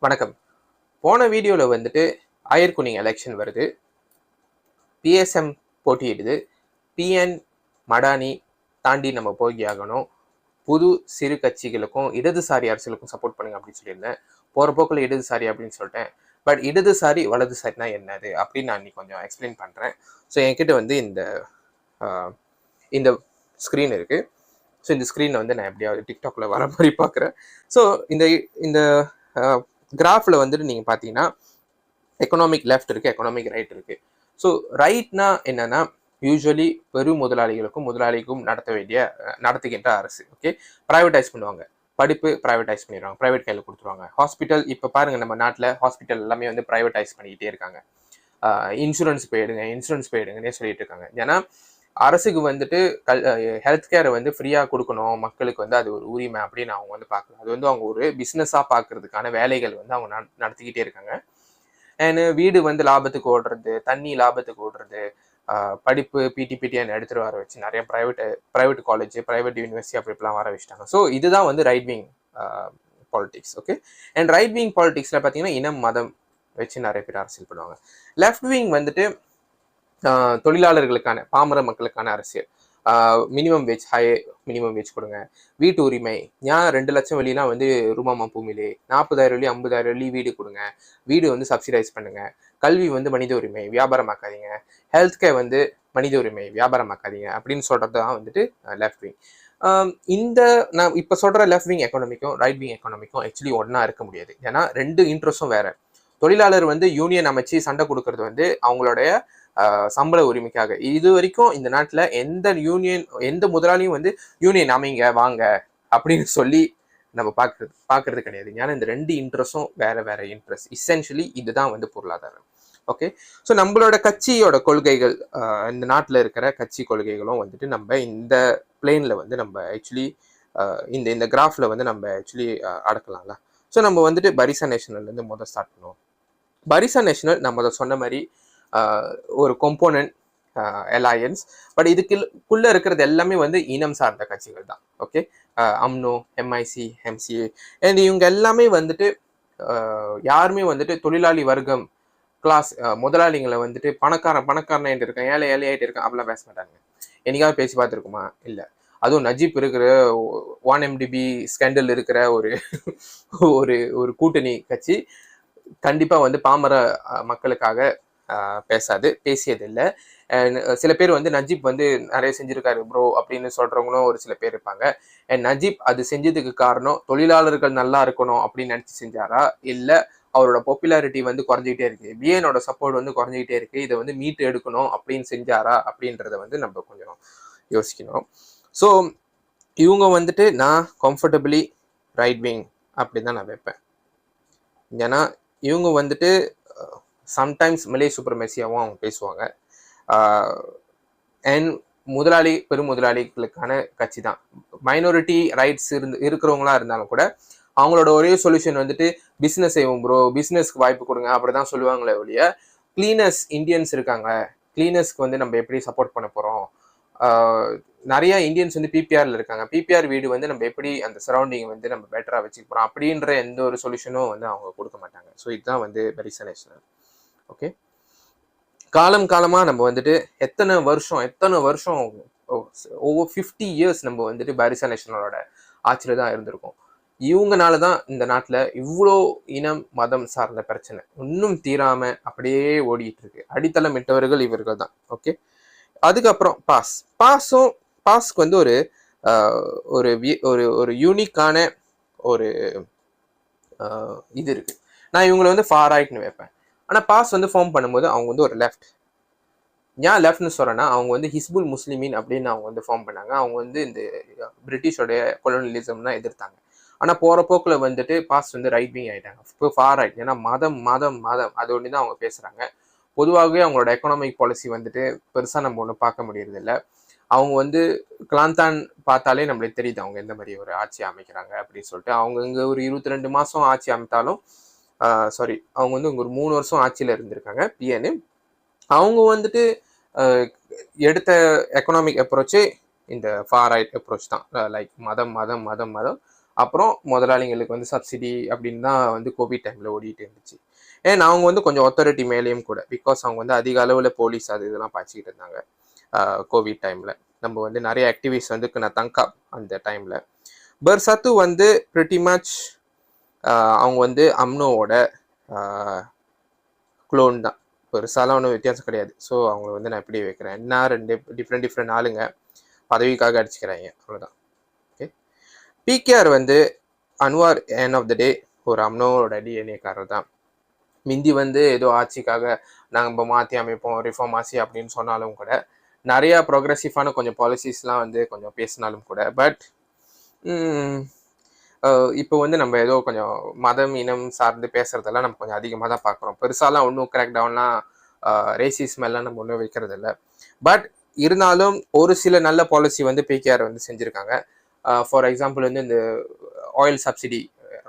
வணக்கம். போன வீடியோல வந்துட்டு அயர்குனிங் எலெக்ஷன் வருது. பிஎஸ்எம் போட்டியிடுது. பிஎன் மடானி தாண்டி நம்ம போய் ஆகணும். புது சிறு கட்சிகளுக்கும் இடதுசாரி அரசியலுக்கும் சப்போர்ட் பண்ணுங்க அப்படின்னு சொல்லியிருந்தேன். போற போக்குல இடதுசாரி அப்படின்னு சொல்லிட்டேன். பட் இடதுசாரி வலதுசாரினா என்னது அப்படின்னு நான் இன்னைக்கு கொஞ்சம் எக்ஸ்பிளைன் பண்றேன். ஸோ என்கிட்ட வந்து இந்த ஸ்க்ரீன் இருக்கு. ஸோ இந்த ஸ்க்ரீனை வந்து நான் எப்படியாவது டிக்டாக்ல வர மாதிரி பார்க்குறேன். ஸோ இந்த இந்த கிராஃப்ல வந்துட்டு நீங்க பார்த்தீங்கன்னா எக்கனாமிக் லெஃப்ட் இருக்கு, எக்கனாமிக் ரைட் இருக்கு. ஸோ ரைட்னா என்னன்னா யூஸ்வலி பெரும் முதலாளிக்கும் நடத்துகின்ற அரசு. ஓகே, ப்ரைவேட்டைஸ் பண்ணுவாங்க. படிப்பு ப்ரைவேட்டைஸ் பண்ணிடுவாங்க, ப்ரைவேட் கையில் கொடுத்துருவாங்க. ஹாஸ்பிட்டல் இப்போ பாருங்க, நம்ம நாட்டில் ஹாஸ்பிட்டல் எல்லாமே வந்து ப்ரைவேட்டைஸ் பண்ணிக்கிட்டே இருக்காங்க. இன்சூரன்ஸ் போயிடுங்கன்னே சொல்லிட்டு இருக்காங்க. ஏன்னா அரசுக்கு வந்துட்டு ஹெல்த் கேரை வந்து ஃப்ரீயாக கொடுக்கணும் மக்களுக்கு, வந்து அது ஒரு உரிமை அப்படின்னு அவங்க வந்து பார்க்கல. அது வந்து அவங்க ஒரு பிஸ்னஸாக பார்க்கறதுக்கான வேலைகள் வந்து அவங்க நடத்திக்கிட்டே இருக்காங்க. அண்ட் வீடு வந்து லாபத்துக்கு ஓடுறது, தண்ணி லாபத்துக்கு ஓடுறது, படிப்பு பிடிபிடின்னு எடுத்துகிட்டு வர வச்சு நிறைய ப்ரைவேட் காலேஜ், ப்ரைவேட் யூனிவர்சிட்டி அப்படிலாம் வர வச்சுட்டாங்க. ஸோ இதுதான் வந்து right wing politics. Okay, and right wing பாலிடிக்ஸில் பார்த்தீங்கன்னா இனம் மதம் வச்சு நிறைய பேர் அரசியல் பண்ணுவாங்க. லெஃப்ட் விங் வந்துட்டு தொழிலாளர்களுக்கான, பாமர மக்களுக்கான அரசியல். மினிமம் வேஜ் கொடுங்க, வீட்டு உரிமை. ஏன் 2 லட்சம் வெளினா வந்து ரூமாமா பூமியிலே 40,000 வெள்ளி 50,000 வெள்ளி வீடு கொடுங்க, வீடு வந்து சப்சிடைஸ் பண்ணுங்க. கல்வி வந்து மனித உரிமை, வியாபாரமாக்காதீங்க. ஹெல்த் கேர் வந்து மனித உரிமை, வியாபாரமாக்காதீங்க அப்படின்னு சொல்றது தான் வந்துட்டு லெஃப்ட் விங். இந்த நான் இப்போ சொல்ற லெஃப்ட் விங் எக்கானமிக்கும் ரைட் விங் எக்கானமிக்கும் ஆக்சுவலி ஒன்னா இருக்க முடியாது. ஏன்னா 2 இன்ட்ரெஸ்டும் வேற. தொழிலாளர் வந்து யூனியன் அமைச்சு சண்டை கொடுக்கறது வந்து அவங்களுடைய சம்பள உரிமைக்காக. இது வரைக்கும் இந்த நாட்டில் எந்த முதலாளியும் வந்து யூனியன் அமைங்க வாங்க அப்படின்னு சொல்லி நம்ம பார்க்கறது கிடையாது. ஏன்னா இந்த 2 இன்ட்ரெஸ்டும் வேற இன்ட்ரெஸ்ட். இசென்ஷியலி இதுதான் வந்து பொருளாதாரம். ஓகே, ஸோ நம்மளோட கட்சியோட கொள்கைகள், இந்த நாட்டில் இருக்கிற கட்சி கொள்கைகளும் வந்துட்டு நம்ம இந்த பிளேன்ல வந்து நம்ம ஆக்சுவலி இந்த கிராஃப்ல வந்து நம்ம ஆக்சுவலி அடக்கலாம்ல. ஸோ நம்ம வந்துட்டு பரிசா நேஷனல்லேருந்து முதல் ஸ்டார்ட் பண்ணுவோம். பரிசா நேஷனல் நம்ம அதை சொன்ன மாதிரி ஒரு கொம்போனன்ட் அலையன்ஸ். பட் இதுக்குள்ள இருக்கிறது எல்லாமே வந்து இனம் சார்ந்த கட்சிகள் தான். Okay, UMNO, MIC, MCA and இவங்க எல்லாமே வந்துட்டு யாருமே வந்துட்டு தொழிலாளி வர்க்கம் கிளாஸ் முதலாளிகளை வந்துட்டு பணக்காரன் இருக்கான், ஏழையாயிட்டு இருக்கான் அப்படிலாம் பேச மாட்டாங்க. என்னைக்காவது பேசி பார்த்துருக்குமா? இல்லை. அதுவும் நஜீப் இருக்கிற 1MDB ஸ்கேண்டல் இருக்கிற ஒரு ஒரு கூட்டணி கட்சி கண்டிப்பா வந்து பாமர மக்களுக்காக பேசியதில்லை. சில பேர் வந்து நஜீப் வந்து நிறைய செஞ்சிருக்காரு ப்ரோ அப்படின்னு சொல்றவங்களும் ஒரு சில பேர் இருப்பாங்க. நஜீப் அது செஞ்சதுக்கு காரணம் தொழிலாளர்கள் நல்லா இருக்கணும் அப்படின்னு நினைச்சு செஞ்சாரா, இல்ல அவரோட பாப்புலாரிட்டி வந்து குறைஞ்சிக்கிட்டே இருக்கு, பிஎனோட சப்போர்ட் வந்து குறைஞ்சிக்கிட்டே இருக்கு, இதை வந்து மீட்டு எடுக்கணும் அப்படின்னு செஞ்சாரா அப்படின்றத வந்து நம்ம கொஞ்சம் யோசிக்கணும். ஸோ இவங்க வந்துட்டு நான் கம்ஃபர்டபிளி ரைட் விங் அப்படின்னு தான் நான் வைப்பேன். ஏன்னா இவங்க வந்துட்டு சம்டைம்ஸ் மலே சுப்ரமேசியாவும் அவங்க பேசுவாங்க. அண்ட் பெரும் முதலாளிகளுக்கான கட்சி தான். மைனாரிட்டி ரைட்ஸ் இருக்கிறவங்களா இருந்தாலும் கூட அவங்களோட ஒரே சொல்யூஷன் வந்துட்டு பிஸ்னஸ் செய்வோம் ப்ரோ, பிஸ்னஸ்க்கு வாய்ப்பு கொடுங்க அப்படிதான் சொல்லுவாங்களே ஒழிய, கிளீனர்ஸ் இந்தியன்ஸ் இருக்காங்க, கிளீனர்ஸ்க்கு வந்து நம்ம எப்படி சப்போர்ட் பண்ண போறோம், நிறைய இந்தியன்ஸ் வந்து பிபிஆர்ல இருக்காங்க, பிபிஆர் வீடு வந்து நம்ம எப்படி அந்த சரௌண்டிங் வந்து நம்ம பெட்டரா வச்சுக்க போறோம் அப்படின்ற எந்த ஒரு சொல்யூஷனும் வந்து அவங்க கொடுக்க மாட்டாங்க. ஸோ இதுதான் வந்து பரிசா நேஷனல். ஓகே, காலமா நம்ம வந்துட்டு எத்தனை வருஷம் ஓவர் 50 இயர்ஸ் நம்ம வந்துட்டு பரிசா நேஷனலோட ஆட்சியில தான் இருந்திருக்கோம். இவங்கனாலதான் இந்த நாட்டுல இவ்வளோ இனம் மதம் சார்ந்த பிரச்சனை இன்னும் தீராம அப்படியே ஓடிட்டு இருக்கு. அடித்தளம் இட்டவர்கள் இவர்கள் தான். ஓகே, அதுக்கப்புறம் பாஸ்க்கு வந்து ஒரு யூனிக்கான ஒரு இது இருக்கு. நான் இவங்களை வந்து ஃபார் ரைட்னு வைப்பேன். ஆனா பாஸ் வந்து ஃபார்ம் பண்ணும்போது அவங்க வந்து ஒரு லெஃப்ட். ஏன் லெஃப்ட்னு சொல்றேன்னா, அவங்க வந்து ஹிஸ்புல் முஸ்லிமின் அப்படின்னு அவங்க வந்து ஃபார்ம் பண்ணாங்க. அவங்க வந்து இந்த பிரிட்டிஷோடைய கொலோனியலிசம் தான் எதிர்த்தாங்க. ஆனா போற போக்குல வந்துட்டு பாஸ் வந்து ரைட் விங் ஆயிட்டாங்க, இப்போ ஃபார் ரைட். ஏன்னா மதம் அது ஒன்று தான் அவங்க பேசுறாங்க. பொதுவாகவே அவங்களோட எக்கனாமிக் பாலிசி வந்துட்டு பெருசா நம்ம ஒன்றும் பார்க்க முடியறது இல்லை. அவங்க வந்து கிளாந்தான் பார்த்தாலே நம்மளுக்கு தெரியுது அவங்க எந்த மாதிரி ஒரு ஆட்சி அமைக்கிறாங்க அப்படின்னு சொல்லிட்டு. அவங்க இங்க ஒரு 22 மாசம் ஆட்சி அமைத்தாலும் அவங்க வந்து இங்க ஒரு 3 வருஷம் ஆட்சியில இருந்திருக்காங்க பிஎன்னு. அவங்க வந்துட்டு எடுத்த எக்கனாமிக் அப்ரோச்சே இந்த ஃபார் ரைட் அப்ரோச் தான். லைக் மதம் அப்புறம் முதலாளிங்களுக்கு வந்து சப்சிடி அப்படின்னு தான் வந்து கோவிட் டைமில் ஓடிட்டு இருந்துச்சு. ஏன்னா அவங்க வந்து கொஞ்சம் ஒத்தாரிட்டி மேலேயும் கூட, பிகாஸ் அவங்க வந்து அதிக அளவில் போலீஸ் அது இதெல்லாம் பாய்ச்சிக்கிட்டு இருந்தாங்க கோவிட் டைமில். நம்ம வந்து நிறைய ஆக்டிவிஸ்ட் வந்து நான் தங்கா அந்த டைமில். பெர்சத்து வந்து பிரிட்டி மச் அவங்க வந்து அம்னோவோட க்ளோன் தான், பெருசாலாம் ஒன்றும் வித்தியாசம் கிடையாது. ஸோ அவங்கள வந்து நான் எப்படி வைக்கிறேன், என்ன 2 டிஃப்ரெண்ட் ஆளுங்க பதவிக்காக அடிச்சுக்கிறாங்க, அவ்வளோதான். ஓகே. பிகேஆர் வந்து அன்வார் எண்ட் ஆஃப் த டே ஒரு அம்னோவோட டிஎன்ஏக்காரர் தான். மிந்தி வந்து ஏதோ ஆட்சிக்காக நாங்கள் மாற்றி அமைப்போம் ரிஃபார்ம் ஆட்சி அப்படின்னு சொன்னாலும் கூட, நிறையா ப்ரோக்ரெசிவான கொஞ்சம் பாலிசிஸ்லாம் வந்து கொஞ்சம் பேசினாலும் கூட, பட் இப்போ வந்து நம்ம ஏதோ கொஞ்சம் மதம் இனம் சார்ந்து பேசுறதெல்லாம் நம்ம கொஞ்சம் அதிகமாக தான் பார்க்குறோம். பெருசாலாம் ஒன்றும் கிராக் டவுன்லாம் ரேசிசம் எல்லாம் நம்ம ஒன்றும் வைக்கிறது இல்லை. பட் இருந்தாலும் ஒரு சில நல்ல பாலிசி வந்து பிகேஆர் வந்து செஞ்சுருக்காங்க. ஃபார் எக்ஸாம்பிள் வந்து இந்த ஆயில் சப்சிடி,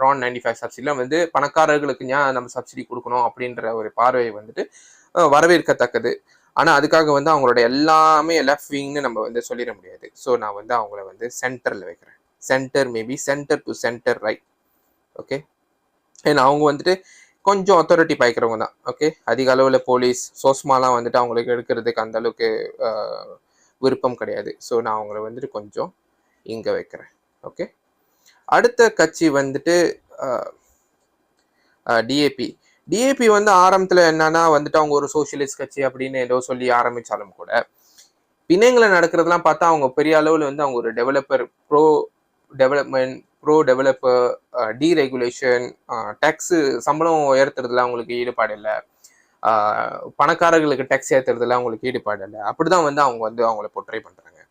RON 95 சப்சிடிலாம் வந்து பணக்காரர்களுக்கு ஏன் நம்ம சப்சிடி கொடுக்கணும் அப்படின்ற ஒரு பார்வையை வந்துட்டு வரவேற்கத்தக்கது. ஆனால் அதுக்காக வந்து அவங்களோட எல்லாமே லெஃப்ட் விங்னு நம்ம வந்து சொல்லிட முடியாது. ஸோ நான் வந்து அவங்கள வந்து சென்டரில் வைக்கிறேன். Centre, maybe centre to centre right. Okay. ஏன்னா அவங்க வந்துட்டு கொஞ்சம் அத்தாரிட்டி பாய்க்கிறவங்க தான். ஓகே. அதிக அளவில் போலீஸ் சோஸ்மாலாம் வந்துட்டு அவங்களுக்கு எடுக்கிறதுக்கு அந்த அளவுக்கு விருப்பம் கிடையாது. ஸோ நான் அவங்கள வந்துட்டு கொஞ்சம் இங்கே வைக்கிறேன். ஓகே. அடுத்த கட்சி வந்துட்டு டிஏபி. டிஏபி வந்து ஆரம்பத்தில் என்னன்னா வந்துட்டு அவங்க ஒரு சோசியலிஸ்ட் கட்சி அப்படின்னு ஏதோ சொல்லி ஆரம்பித்தாலும் கூட, பிணைங்களை நடக்கிறதுலாம் பார்த்தா அவங்க பெரிய அளவில் வந்து அவங்க ஒரு developer, pro development, pro developer, deregulation, tax சம்பளம் உயர்த்துறதுல அவங்களுக்கு ஈடுபாடு இல்லை, பணக்காரர்களுக்கு டேக்ஸ் ஏற்றுறதுல அவங்களுக்கு ஈடுபாடு இல்லை. அப்படிதான் வந்து அவங்க வந்து அவங்கள போர்ட்ரே பண்ணுறாங்க.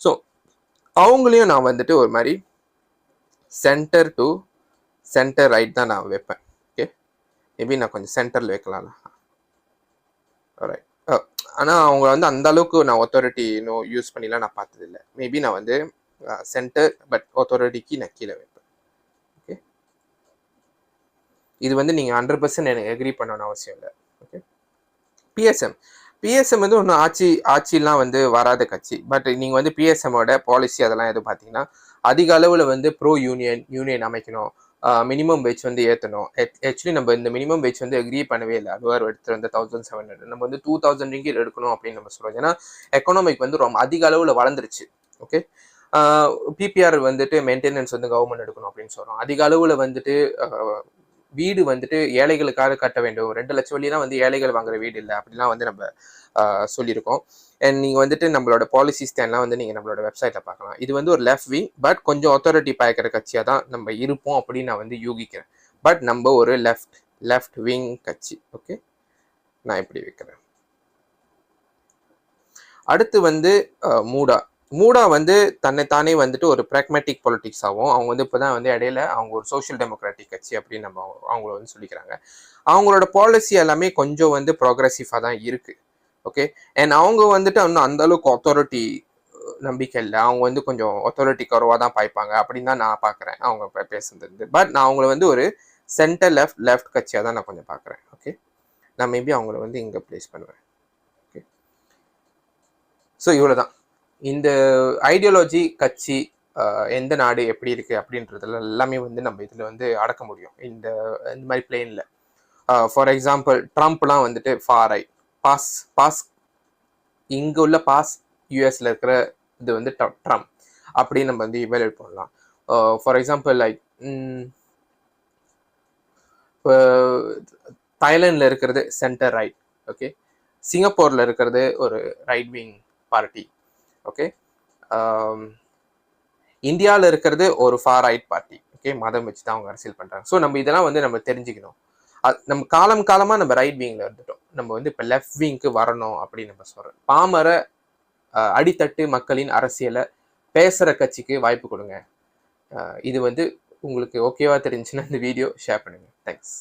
ஸோ அவங்களையும் நான் வந்துட்டு ஒரு மாதிரி சென்டர் டு சென்டர் ரைட் தான் நான் வைப்பேன். ஓகே. மேபி நான் கொஞ்சம் சென்டரில் வைக்கலாம். ரைட். ஆனால் அவங்க வந்து அந்த அளவுக்கு நான் அத்தாரிட்டி இன்னும் யூஸ் பண்ணிலாம் நான் பார்த்ததில்லை. மேபி நான் வந்து சென்டர் பட் அத்தாரிட்டிக்கு நான் கீழே வைப்பேன். ஓகே. இது வந்து நீங்கள் 100% எனக்கு எக்ரி பண்ணணும்னு அவசியம் இல்லை. ஓகே. பிஎஸ்எம் வந்து ஒன்றும் ஆட்சிலாம் வந்து வராத கட்சி. பட் நீங்கள் வந்து பிஎஸ்எம்மோட பாலிசி அதெல்லாம் எதுவும் பார்த்தீங்கன்னா அதிக அளவில் வந்து ப்ரோ யூனியன் அமைக்கணும், மினிமம் வேஜ் வந்து ஏற்றணும். ஆக்சுவலி நம்ம இந்த மினிமம் வேஜ் வந்து எக்ரி பண்ணவே இல்லை. அதுவார் எடுத்துகிட்டு வந்து 1700 நம்ம வந்து 2000 ரிங்கிட் எடுக்கணும் அப்படின்னு நம்ம சொல்கிறோம். ஏன்னா எக்கனாமிக் வந்து ரொம்ப அதிக அளவில் வளர்ந்துருச்சு. ஓகே. பிபிஆர் வந்துட்டு மெயின்டெனன்ஸ் வந்து கவர்மெண்ட் எடுக்கணும் அப்படின்னு சொல்கிறோம். அதிக அளவில் வந்துட்டு வீடு வந்துட்டு ஏழைகளுக்காக கட்ட வேண்டும். 2 லட்சம் வழியெல்லாம் வந்து ஏழைகள் வாங்குற வீடு இல்லை அப்படிலாம் வந்து நம்ம சொல்லியிருக்கோம். அண்ட் நீங்கள் வந்துட்டு நம்மளோட பாலிசி ஸ்டாண்ட்லாம் வந்து நீங்கள் நம்மளோட வெப்சைட்டில் பார்க்கலாம். இது வந்து ஒரு லெஃப்ட் விங் பட் கொஞ்சம் அத்தாரிட்டி பாய்க்கிற கட்சியாக தான் நம்ம இருப்போம் அப்படின்னு நான் வந்து யூகிக்கிறேன். பட் நம்ம ஒரு லெஃப்ட் விங் கட்சி. ஓகே. நான் இப்படி வைக்கிறேன். அடுத்து வந்து மூடா வந்து தன்னைத்தானே வந்துட்டு ஒரு பிராக்மேட்டிக் பாலிட்டிக்ஸ் ஆகும். அவங்க வந்து இப்போதான் வந்து இடையில அவங்க ஒரு சோஷியல் டெமோக்ராட்டிக் கட்சி அப்படின்னு நம்ம அவங்கள வந்து சொல்லிக்கிறாங்க. அவங்களோட பாலிசி எல்லாமே கொஞ்சம் வந்து ப்ரோக்ரெசிவாக தான் இருக்கு. ஓகே. அண்ட் அவங்க வந்துட்டு இன்னும் அந்த அளவுக்கு அத்தாரிட்டி நம்பிக்கை இல்லை. அவங்க வந்து கொஞ்சம் அத்தாரிட்டி குறைவாக தான் பாய்ப்பாங்க அப்படின்னு தான் நான் பார்க்குறேன் அவங்க பேசுறது. பட் நான் அவங்கள வந்து ஒரு சென்டர் லெஃப்ட் கட்சியாக தான் நான் கொஞ்சம் பார்க்குறேன். ஓகே. நான் மேபி அவங்கள வந்து இங்கே பிளேஸ் பண்ணுவேன். ஓகே. ஸோ இவ்வளோதான். இந்த ஐடியாலஜி கட்சி எந்த நாடு எப்படி இருக்குது அப்படின்றதுல எல்லாமே வந்து நம்ம இதில் வந்து அடக்க முடியும் இந்த மாதிரி பிளேனில். ஃபார் எக்ஸாம்பிள் ட்ரம்ப்லாம் வந்துட்டு ஃபார் ரைட், பாஸ் இங்கே உள்ள பாஸ் யூஎஸில் இருக்கிற இது வந்து ட்ரம்ப் அப்படின்னு நம்ம வந்து இவாலுவேட் பண்ணலாம். ஃபார் எக்ஸாம்பிள் லைக் இப்போ தாய்லாண்டில் இருக்கிறது சென்டர் ரைட். ஓகே. சிங்கப்பூரில் இருக்கிறது ஒரு ரைட் விங் பார்ட்டி. ஓகே. இந்தியாவில் இருக்கிறது ஒரு ஃபார் ரைட் பார்ட்டி. ஓகே. மதம் வச்சு தான் அவங்க அரசியல் பண்ணுறாங்க. ஸோ நம்ம இதெல்லாம் வந்து நம்ம தெரிஞ்சுக்கணும். நம்ம காலமாக நம்ம ரைட் விங்கில் இருந்துட்டோம். நம்ம வந்து இப்போ லெஃப்ட் விங்க்கு வரணும் அப்படின்னு நம்ம சொல்கிறோம். பாமர அடித்தட்டு மக்களின் அரசியலை பேசுகிற கட்சிக்கு வாய்ப்பு கொடுங்க. இது வந்து உங்களுக்கு ஓகேவா தெரிஞ்சுன்னா இந்த வீடியோ ஷேர் பண்ணுங்கள். தேங்க்ஸ்.